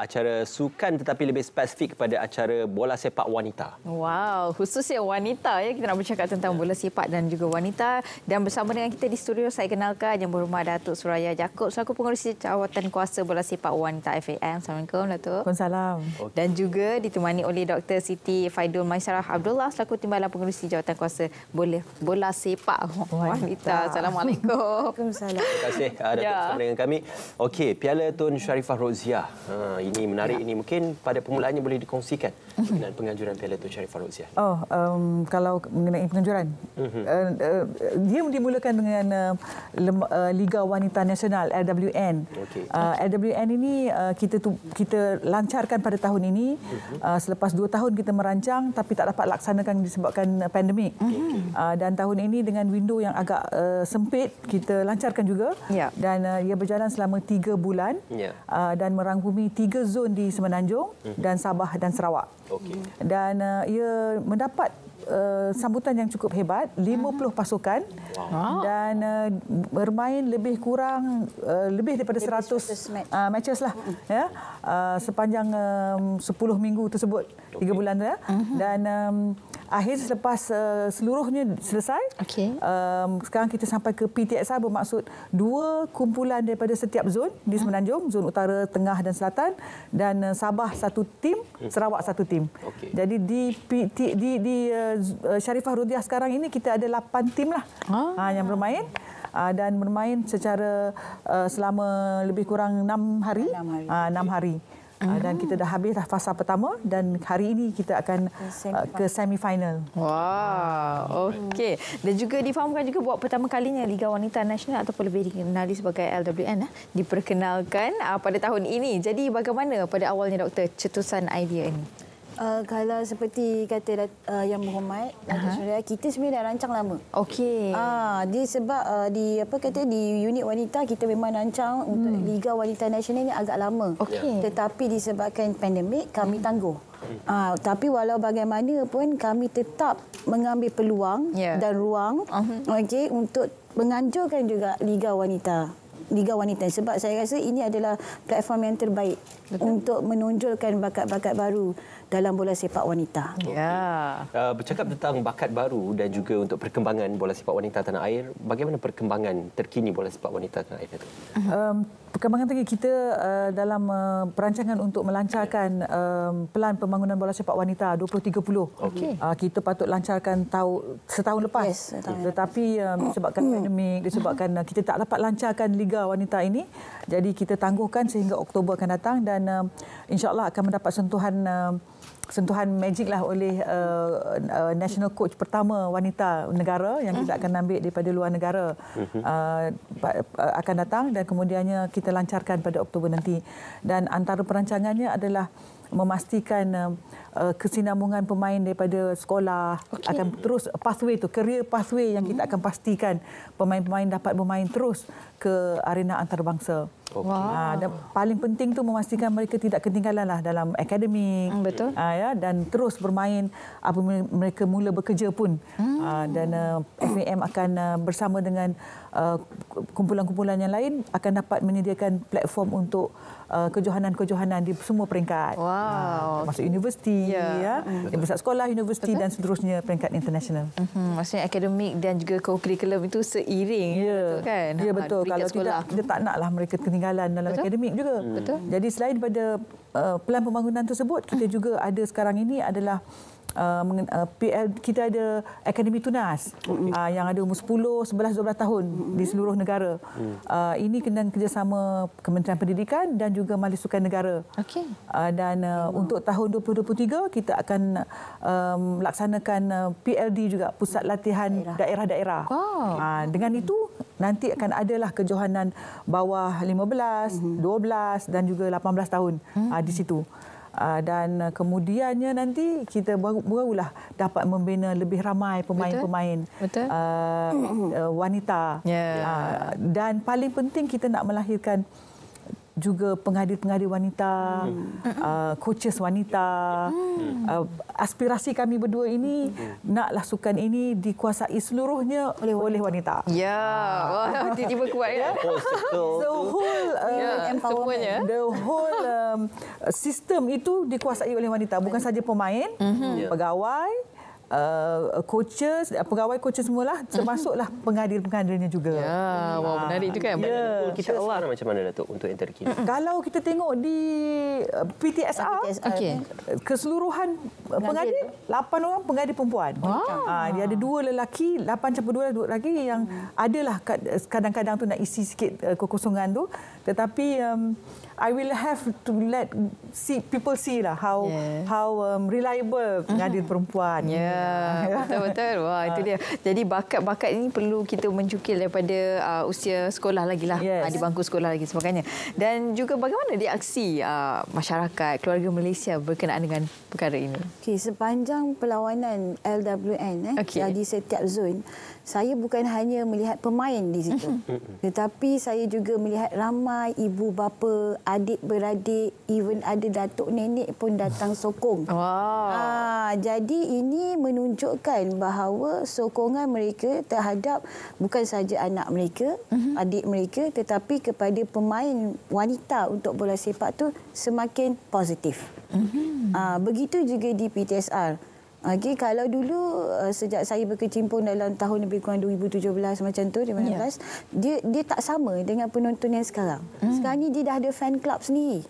Acara sukan tetapi lebih spesifik kepada acara bola sepak wanita. Wow, khususnya wanita ya. Kita nak bercakap tentang bola sepak dan juga wanita. Dan bersama dengan kita di studio saya kenalkan Yang Berhormat Datuk Suraya Jakob selaku Pengerusi Jawatan Kuasa Bola Sepak Wanita FAM. Assalamualaikum Datuk. Waalaikumsalam. Dan juga ditemani oleh Dr. Siti Faidul Maisarah Abdullah selaku Timbalan Pengerusi Jawatan Kuasa Bola Sepak Wanita. Assalamualaikum. Waalaikumsalam. Terima kasih Datuk bersama dengan kami. Okey, Piala Tun Sharifah Roziah. Ini menarik. Ini mungkin pada permulaannya boleh dikongsikan dengan penganjuran Piala Tun Sharifah Roziah. Kalau mengenai penganjuran, dia dimulakan dengan Liga Wanita Nasional LWN. Okey. LWN ini kita lancarkan pada tahun ini. Selepas 2 tahun kita merancang tapi tak dapat laksanakan disebabkan pandemik. Dan tahun ini dengan window yang agak sempit kita lancarkan juga. Ya. Dan ia berjalan selama 3 bulan. Ya. Dan merangkumi 3 zon di Semenanjung dan Sabah dan Sarawak. Okey. Dan ia mendapat sambutan yang cukup hebat, 50 pasukan. Wow. Dan bermain lebih kurang lebih daripada 100 matches lah ya, sepanjang 10 minggu tersebut, 3 bulan tu ya. Dan akhir selepas seluruhnya selesai, sekarang kita sampai ke PTXR, bermaksud 2 kumpulan daripada setiap zon di Semenanjung, zon utara, tengah dan selatan, dan Sabah 1 tim, Sarawak 1 tim. Okey. Jadi di Sharifah Roziah sekarang ini kita ada 8 tim lah yang bermain. Dan bermain secara selama lebih kurang 6 hari. 6 hari. Dan kita dah habis dah fasa pertama dan hari ini kita akan ke semi-final. Wow, okey. Dan juga difahamkan juga buat pertama kalinya Liga Wanita Nasional ataupun lebih dikenali sebagai LWN diperkenalkan pada tahun ini. Jadi bagaimana pada awalnya Doktor cetusan idea ini? Kalau seperti kata Yang Berhormat Datuk Suraya, kita sebenarnya dah rancang lama. Okey. Dia sebab di unit wanita kita memang rancang untuk Liga Wanita Nasional ini agak lama. Okey. Tetapi disebabkan pandemik kami tangguh. Tapi walau bagaimanapun kami tetap mengambil peluang dan ruang untuk menganjurkan juga Liga Wanita sebab saya rasa ini adalah platform yang terbaik untuk menonjolkan bakat-bakat baru dalam bola sepak wanita. Ya. Bercakap tentang bakat baru dan juga untuk perkembangan bola sepak wanita tanah air, bagaimana perkembangan terkini bola sepak wanita tanah air itu? Perkembangan tinggi kita dalam perancangan untuk melancarkan pelan pembangunan bola sepak wanita 2030. Okey. Kita patut lancarkan setahun lepas. Tetapi disebabkan pandemik, disebabkan kita tak dapat lancarkan Liga Wanita ini, jadi kita tangguhkan sehingga Oktober akan datang dan insya-Allah akan mendapat sentuhan magic lah oleh national coach pertama wanita negara yang kita akan ambil daripada luar negara akan datang dan kemudiannya kita lancarkan pada Oktober nanti. Dan antara perancangannya adalah memastikan kesinambungan pemain daripada sekolah akan terus career pathway yang kita akan pastikan pemain-pemain dapat bermain terus ke arena antarabangsa. Dan paling penting tu memastikan mereka tidak ketinggalan lah dalam akademik. Betul. Dan terus bermain apabila mereka mula bekerja pun. Dan FAM akan bersama dengan kumpulan-kumpulan yang lain akan dapat menyediakan platform untuk kejohanan-kejohanan di semua peringkat. Masuk universiti, pusat sekolah, universiti dan seterusnya peringkat internasional. Maksudnya akademik dan juga co-curriculum itu seiring. Kan? Ya, betul. Kalau tidak, kita tak naklah mereka ketinggalan dalam akademik juga. Jadi selain daripada pelan pembangunan tersebut, kita juga ada sekarang ini adalah kita ada Akademi Tunas yang ada umur 10, 11, 12 tahun di seluruh negara. Ini kena kerjasama Kementerian Pendidikan dan juga Majlis Sukan Negara. Dan untuk tahun 2023 kita akan melaksanakan PLD juga, Pusat Latihan Daerah-Daerah. Dengan itu nanti akan adalah kejohanan bawah 15, 12 dan juga 18 tahun di situ. Dan kemudiannya nanti kita barulah dapat membina lebih ramai pemain-pemain wanita. Dan paling penting kita nak melahirkan juga pengadil-pengadil wanita, coaches wanita. Aspirasi kami berdua ini naklah sukan ini dikuasai seluruhnya oleh wanita. Ya, wah, tiba-tiba kuat ya. The whole sistem itu dikuasai oleh wanita, bukan saja pemain, pegawai, coaches, pegawai-coaches semualah, termasuklah pengadil-pengadilnya juga. Ya, wah, menarik juga. Kita sekarang macam mana Datuk untuk yang terkini? Kalau kita tengok di PTSR, keseluruhan pengadil 8 orang pengadil perempuan. Dia ada 2 lelaki, 8 campur 2 lelaki yang adalah kadang-kadang tu nak isi sikit kekosongan tu, tetapi I will have to let people see lah how reliable pengadil perempuan. Betul-betul. Wah, itu dia. Jadi bakat-bakat ini perlu kita mencukil daripada usia sekolah lagi lah. Di bangku sekolah lagi sebagainya. Dan juga bagaimana reaksi masyarakat, keluarga Malaysia berkenaan dengan perkara ini? Sepanjang perlawanan LWN di setiap zon, saya bukan hanya melihat pemain di situ, tetapi saya juga melihat ramai ibu bapa, adik-beradik, even ada datuk nenek pun datang sokong. Jadi ini menunjukkan bahawa sokongan mereka terhadap bukan saja anak mereka, adik mereka, tetapi kepada pemain wanita untuk bola sepak tu semakin positif. Begitu juga di PTSR. Kalau dulu sejak saya berkecimpung dalam tahun lebih kurang 2017 macam tu, 2018, dia tak sama dengan penonton yang sekarang. Sekarang ni dia dah ada fan club sendiri.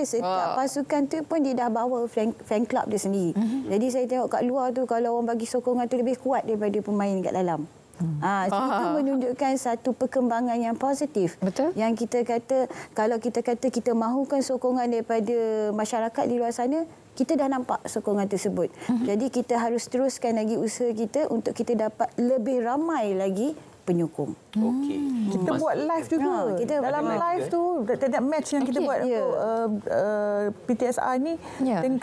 Setiap pasukan tu pun dia dah bawa fan club dia sendiri. Jadi saya tengok kat luar tu, kalau orang bagi sokongan tu lebih kuat daripada pemain kat dalam. Itu menunjukkan satu perkembangan yang positif. Betul. Yang kita kata, kalau kita kata kita mahukan sokongan daripada masyarakat di luar sana, kita dah nampak sokongan tersebut. Jadi kita harus teruskan lagi usaha kita untuk kita dapat lebih ramai lagi penyokong. Kita buat live juga. Dalam live tu, tiap match yang kita buat untuk PTSR ni,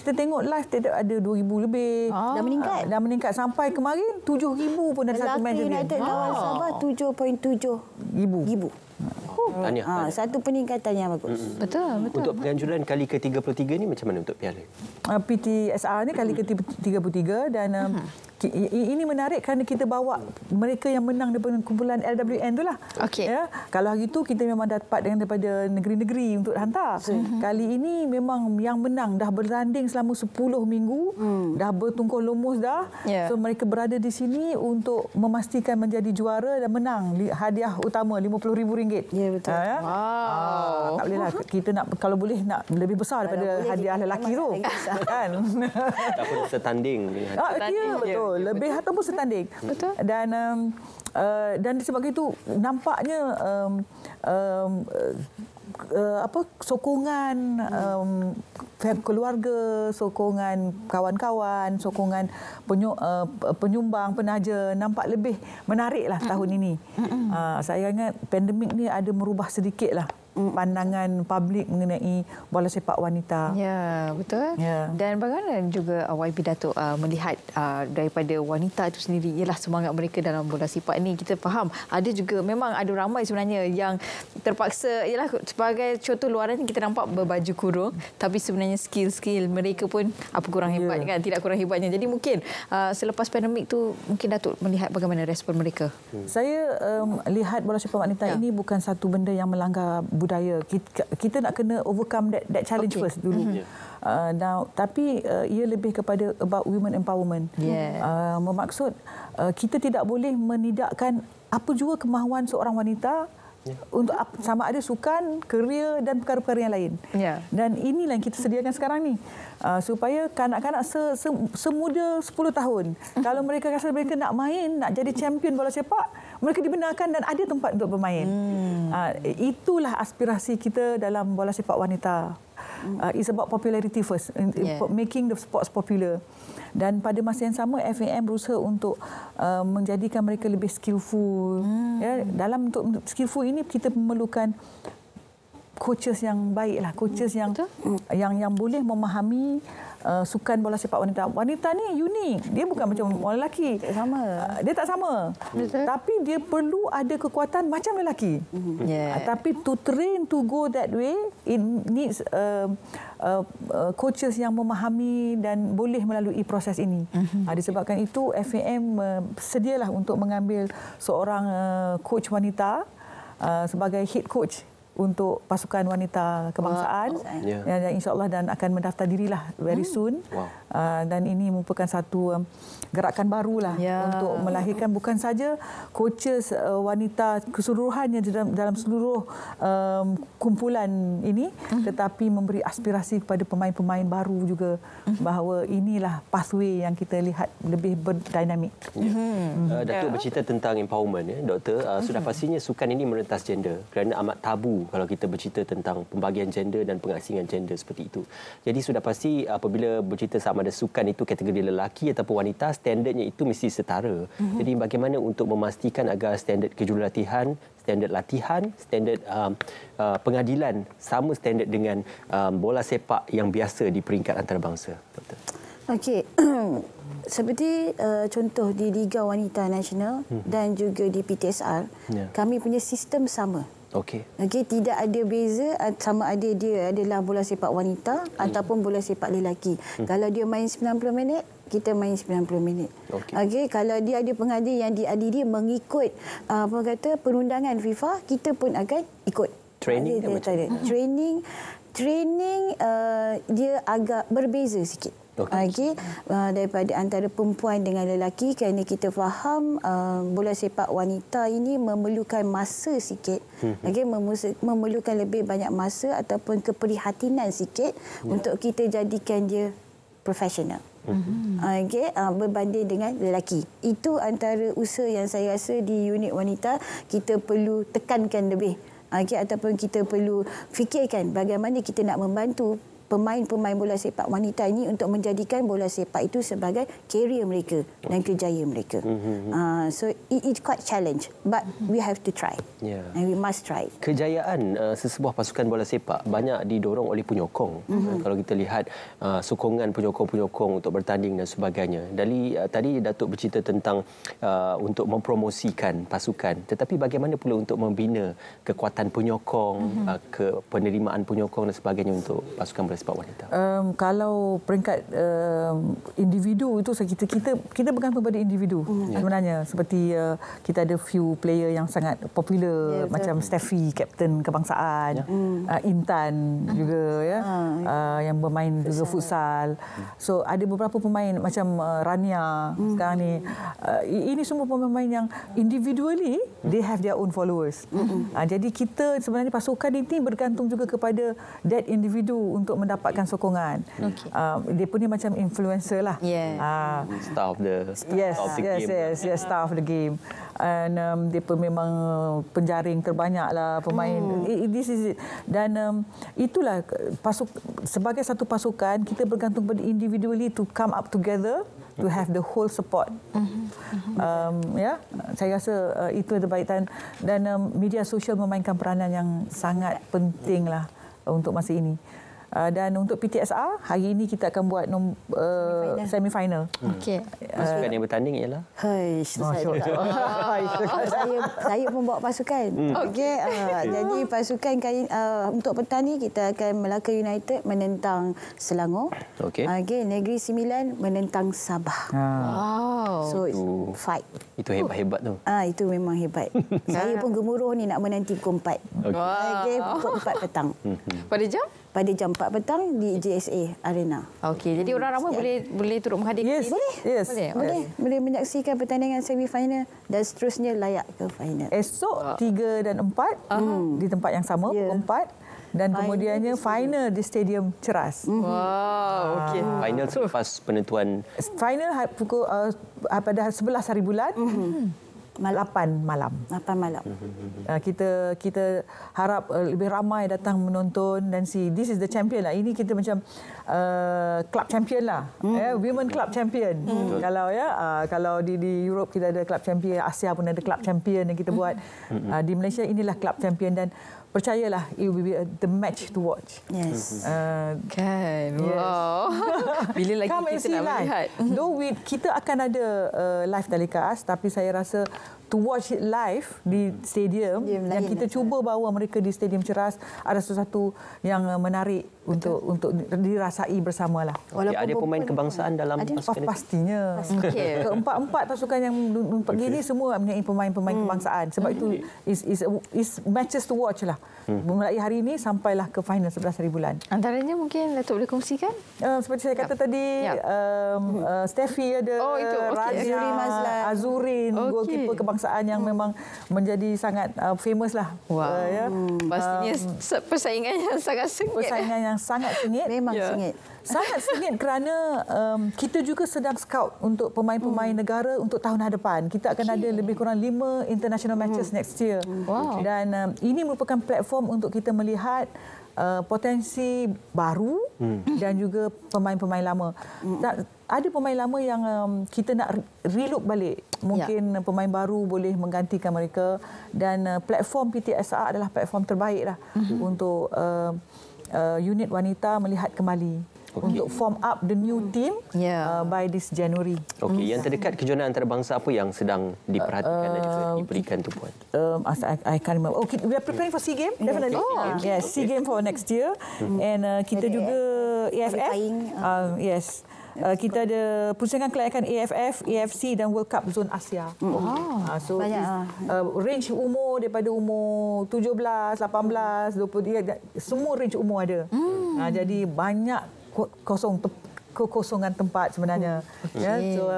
kita tengok live ada 2,000 lebih. Dah meningkat sampai kemarin 7,000 pun ada satu match. United lawan Sabah 7.7 ribu. Satu peningkatan yang bagus. Betul. Untuk penganjuran kali ke-33 ni macam mana untuk piala? PTSR ni kali ke-33 dan ini menarik kerana kita bawa mereka yang menang daripada kumpulan LWN tu lah. Kalau hari tu kita memang dapat daripada negeri-negeri untuk hantar. Kali ini memang yang menang dah bertanding selama 10 minggu, dah bertungkuh lumus dah. So mereka berada di sini untuk memastikan menjadi juara dan menang hadiah utama RM50,000. Betul. Tak bolehlah, kita nak, kalau boleh nak lebih besar daripada hadiah lelaki tu. Kan? Ataupun setanding. Betul. Lebih ataupun setanding. Betul. Dan sebab itu nampaknya sokongan keluarga, sokongan kawan-kawan, sokongan penyumbang, penaja nampak lebih menariklah tahun ini. Saya ingat pandemik ni ada merubah sedikitlah pandangan publik mengenai bola sepak wanita. Ya, betul. Dan bagaimana juga YB Datuk melihat daripada wanita itu sendiri, ialah semangat mereka dalam bola sepak ini. Kita faham ada juga, memang ada ramai sebenarnya yang terpaksa, ialah sebagai contoh luaran kita nampak berbaju kurung, tapi sebenarnya skill mereka pun apa kurang hebat kan, tidak kurang hebatnya. Jadi mungkin selepas pandemik tu mungkin Datuk melihat bagaimana respon mereka. Saya lihat bola sepak wanita ini bukan satu benda yang melanggar budaya. Kita nak kena overcome that challenge first dulu. Tapi ia lebih kepada about women empowerment. Bermaksud kita tidak boleh menidakkan apa jua kemahuan seorang wanita untuk sama ada sukan, kerjaya dan perkara-perkara yang lain. Dan inilah yang kita sediakan sekarang ni. Supaya kanak-kanak semuda 10 tahun, kalau mereka rasa mereka nak main, nak jadi champion bola sepak, mereka dibenarkan dan ada tempat untuk bermain. Itulah aspirasi kita dalam bola sepak wanita. It's about popularity first, making the sports popular. Dan pada masa yang sama, FAM berusaha untuk menjadikan mereka lebih skillful. Dalam untuk skillful ini kita memerlukan coaches yang baiklah, coaches yang boleh memahami sukan bola sepak wanita. Wanita ni unik. Dia bukan macam orang lelaki. Tak sama. Dia tak sama. Tapi dia perlu ada kekuatan macam lelaki. Tapi to train to go that way, it needs coaches yang memahami dan boleh melalui proses ini. Disebabkan itu FAM sedialah untuk mengambil seorang coach wanita sebagai head coach untuk pasukan wanita kebangsaan dan insya-Allah dan akan mendaftar dirilah very soon. Dan ini merupakan satu gerakan barulah untuk melahirkan bukan saja coaches wanita keseluruhannya dalam seluruh kumpulan ini, tetapi memberi aspirasi kepada pemain-pemain baru juga bahawa inilah pathway yang kita lihat lebih berdinamik. Datuk bercerita tentang empowerment, Doktor. Sudah pastinya sukan ini merentas gender kerana amat tabu kalau kita bercerita tentang pembagian gender dan pengasingan gender seperti itu. Jadi sudah pasti apabila bercerita sama ada sukan itu kategori lelaki ataupun wanita, standardnya itu mesti setara. Jadi bagaimana untuk memastikan agar standard kejurulatihan, standard latihan, standard pengadilan sama standard dengan bola sepak yang biasa di peringkat antarabangsa, Doktor? Okey. Seperti contoh di Liga Wanita Nasional dan juga di PTSR, kami punya sistem sama. Okey, tidak ada beza sama ada dia adalah bola sepak wanita ataupun bola sepak lelaki. Kalau dia main 90 minit, kita main 90 minit. Okey, kalau dia ada pengadil yang diadili mengikut perundangan FIFA, kita pun akan ikut. Training dia agak berbeza sikit. Daripada antara perempuan dengan lelaki, kerana kita faham bola sepak wanita ini memerlukan masa sikit, memerlukan lebih banyak masa ataupun keprihatinan sikit untuk kita jadikan dia profesional. Berbanding dengan lelaki. Itu antara usaha yang saya rasa di unit wanita kita perlu tekankan lebih. Ataupun kita perlu fikirkan bagaimana kita nak membantu pemain-pemain bola sepak wanita ini untuk menjadikan bola sepak itu sebagai karier mereka dan kerjaya mereka. So it's quite challenge, but we have to try. And we must try. Kejayaan sesebuah pasukan bola sepak banyak didorong oleh penyokong. Kalau kita lihat sokongan penyokong-penyokong untuk bertanding dan sebagainya. Tadi Datuk bercerita tentang untuk mempromosikan pasukan, tetapi bagaimana pula untuk membina kekuatan penyokong, penerimaan penyokong dan sebagainya untuk pasukan bola sepak wanita? Kalau peringkat individu itu kita bergantung pada individu sebenarnya. Seperti kita ada few player yang sangat popular macam Steffi, kapten kebangsaan, Intan juga yang bermain juga futsal. So ada beberapa pemain macam Rania sekarang ni. Ini semua pemain yang individually they have their own followers. Jadi kita sebenarnya pasukan ini bergantung juga kepada that individu untuk mendapatkan sokongan. Dia pun ni macam influencer lah. Star of the game. Star of the game. And dia pun memang penjaring terbanyak lah pemain. This is it. Dan itulah sebagai satu pasukan kita bergantung pada individually to come up together to have the whole support. Saya rasa itu terbaik dan media sosial memainkan peranan yang sangat penting lah untuk masa ini. Dan untuk PTSR, hari ini kita akan buat semi-final. Pasukan yang bertanding ialah? Saya pun bawa pasukan. Jadi pasukan untuk petang ni kita akan Melaka United menentang Selangor. Negeri Sembilan menentang Sabah. So fight. Itu hebat-hebat tu. Itu memang hebat. Saya pun gemuruh ni nak menanti pukul 4. Pukul 4 petang. Pada jam? Pada jam 4 petang di JSA Arena. Jadi orang ramai boleh turut menghadir. Boleh menyaksikan pertandingan semi-final dan seterusnya layak ke final. Esok 3 dan 4 di tempat yang sama pukul 4 dan kemudiannya final di Stadium Ceras. Final selepas penentuan. Final pukul pada 11 hari bulan. 8 malam. Kita harap lebih ramai datang menonton dan see. This is the champion lah. Ini kita macam club champion lah. Women club champion. Kalau di Europe kita ada club champion, Asia pun ada club champion yang kita buat. Di Malaysia inilah club champion dan percayalah, it will be the match to watch. Yes. Kan. Wow. Bila lagi Come and kita see nak live. melihat. Though kita akan ada live telecast, tapi saya rasa to watch it live di stadium yang kita cuba bawa mereka di Stadium Ceras ada sesuatu yang menarik untuk dirasai bersamalah. Okay, ada pemain kebangsaan dalam pasukan itu? Pastinya. Okay. Keempat-empat pasukan yang begini semua mempunyai pemain-pemain kebangsaan. Sebab itu is matches to watch lah. Mulai hari ini sampailah ke final 11 hari bulan. Antaranya mungkin Datuk boleh kongsikan? Seperti saya kata tadi, Steffi ada, itu. Okay. Razia, Azurin, goalkeeper kebangsaan yang memang menjadi sangat famous lah. Wow. Pastinya persaingan yang sangat sengit. Persaingan yang sangat sengit. Memang sengit. Sangat sengit kerana kita juga sedang scout untuk pemain-pemain negara untuk tahun hadapan. Kita akan ada lebih kurang 5 international matches next year. Wow. Dan ini merupakan platform untuk kita melihat potensi baru dan juga pemain-pemain lama. Ada pemain lama yang kita nak relook balik. Mungkin pemain baru boleh menggantikan mereka dan platform PTSR adalah platform terbaik lah untuk unit wanita melihat kembali. Untuk form up the new team by this January. Okey, yang terdekat kejohanan antarabangsa apa yang sedang diperhatikan dan juga diberikan tumpuan? I can't remember. Okay, we are preparing for SEA Games, definitely. Yes, SEA Games for next year. And kita juga AFF. Yes. Kita ada pusingan kelayakan AFF, AFC dan World Cup Zone Asia. So range umur daripada umur 17, 18, 20, semua range umur ada. Jadi banyak kekosongan tempat sebenarnya. So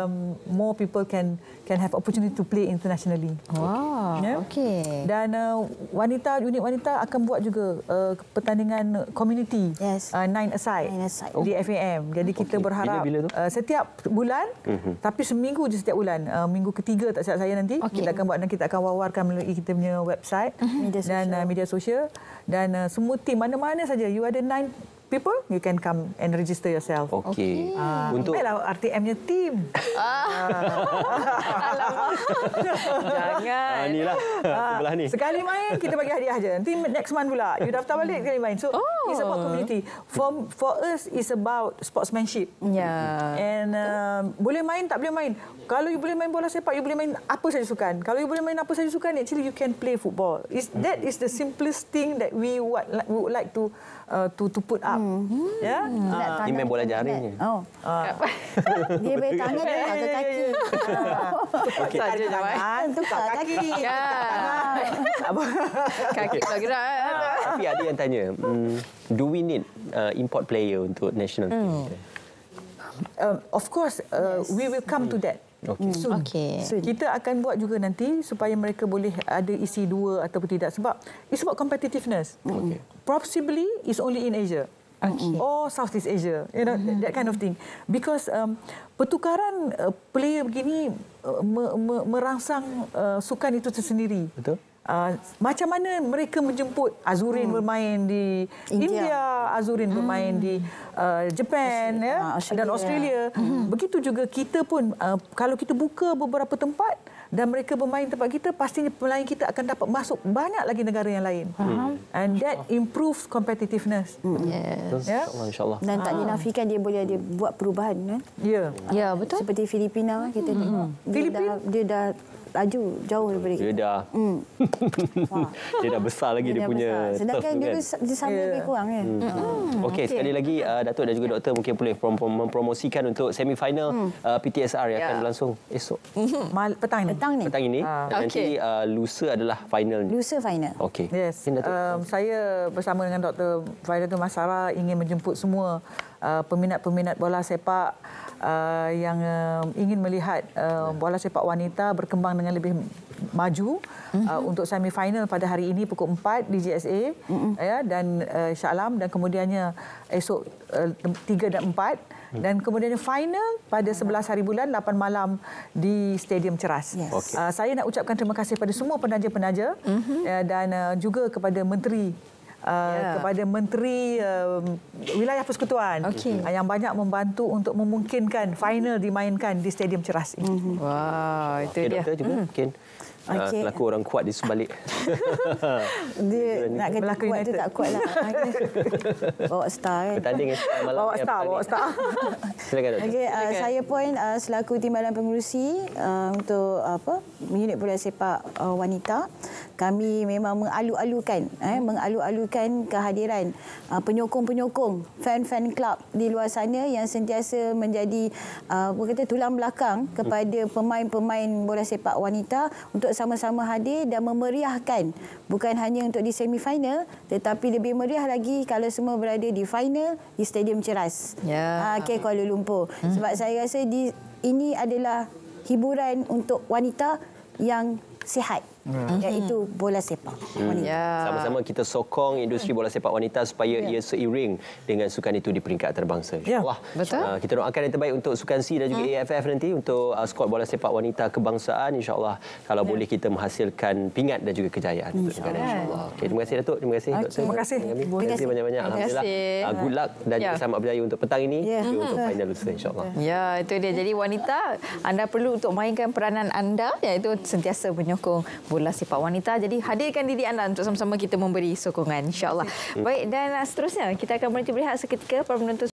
more people can have opportunity to play internationally. Wow. Okay. Dan unit wanita akan buat juga pertandingan community. Yes. 9 aside di FAM. Jadi kita berharap setiap bulan, tapi seminggu je setiap bulan. Minggu ketiga tak silap saya nanti kita akan buat dan kita akan wawarkan melalui kita punya website dan media sosial dan semua tim mana-mana saja you ada 9 people, you can come and register yourself. Okey. Untuk RTM-nya team. Jangan. Inilah sebelah ni. Sekali main kita bagi hadiah aja. Nanti next month pula you daftar balik sekali main. So it's about community. For us it's about sportsmanship. And boleh main tak boleh main. Kalau you boleh main bola sepak, you boleh main apa saja sukan. Kalau you boleh main apa saja sukan, actually you can play football. That is the simplest thing that we would like to put up. Ini main bola jaring. Dia boleh tangan dia ke kaki. Saja jangan tukar kaki. Kaki tak gerak. Tapi ada yang tanya, do we need import player untuk national team? Of course, we will come to that. Soon. Kita akan buat juga nanti supaya mereka boleh ada isi dua ataupun tidak sebab it's about competitiveness. Possibly it's only in Asia. Or Southeast Asia, that kind of thing. Because pertukaran player begini merangsang sukan itu tersendiri. Betul. Macam mana mereka menjemput Azurin bermain di India, Azurin bermain di Japan dan Australia. Begitu juga kita pun kalau kita buka beberapa tempat dan mereka bermain tempat kita, pastinya pemain kita akan dapat masuk banyak lagi negara yang lain. And that improves competitiveness. InsyaAllah. Dan tak dinafikan dia boleh ada buat perubahan. Ya, betul. Seperti Filipina kita tengok. Dia dah laju jauh daripada kita. Dia dah besar lagi dia punya. Sedangkan dulu dia sama lebih kurang kan. Okey, sekali lagi Datuk dan juga Doktor mungkin boleh mempromosikan untuk semi-final PTSR yang akan berlangsung esok. Petang ni. Dan nanti lusa adalah final. Lusa final. Okey. Yes. Saya bersama dengan Dr. Faidatul Masara ingin menjemput semua peminat-peminat bola sepak yang ingin melihat bola sepak wanita berkembang dengan lebih maju untuk semi-final pada hari ini pukul 4 di GSA dan Shah Alam dan kemudiannya esok 3 dan 4 dan kemudiannya final pada 11 hari bulan 8 malam di Stadium Ceras. Saya nak ucapkan terima kasih kepada semua penaja-penaja dan juga kepada Menteri kepada Menteri Wilayah Persekutuan yang banyak membantu untuk memungkinkan final dimainkan di Stadium Ceras ini. Wah, itu dia. Doktor juga mungkin selaku orang kuat di sebalik. Dia nak kata kuat tu tak kuat lah. Bawa star kan. Bertanding malam Bawa star. Silakan Doktor. Okey, saya pun selaku Timbalan Pengerusi untuk unit bola sepak wanita, kami memang mengalu-alukan kehadiran penyokong-penyokong, fan-fan club di luar sana yang sentiasa menjadi tulang belakang kepada pemain-pemain bola sepak wanita untuk sama-sama hadir dan memeriahkan, bukan hanya untuk di semifinal tetapi lebih meriah lagi kalau semua berada di final di Stadium Ceras, Kuala Lumpur. Sebab saya rasa ini adalah hiburan untuk wanita yang sihat, iaitu bola sepak wanita. Sama-sama kita sokong industri bola sepak wanita supaya ia seiring dengan sukan itu di peringkat antarabangsa. InsyaAllah. Betul. Kita doakan yang terbaik untuk Sukan C dan juga AFF nanti untuk skuad bola sepak wanita kebangsaan. InsyaAllah kalau boleh kita menghasilkan pingat dan juga kejayaan untuk negara. InsyaAllah. Okay, terima kasih Datuk. Terima kasih Doktor. Terima kasih. Terima kasih banyak-banyak. Alhamdulillah. Good luck dan selamat berjaya untuk petang ini untuk final lusa insyaAllah. Ya, itu dia. Jadi wanita, anda perlu untuk mainkan peranan anda, iaitu sentiasa menyokong bola sepak wanita. Jadi hadirkan diri anda untuk sama-sama kita memberi sokongan, insya-Allah. Baik, dan seterusnya kita akan berhenti berehat seketika para penonton.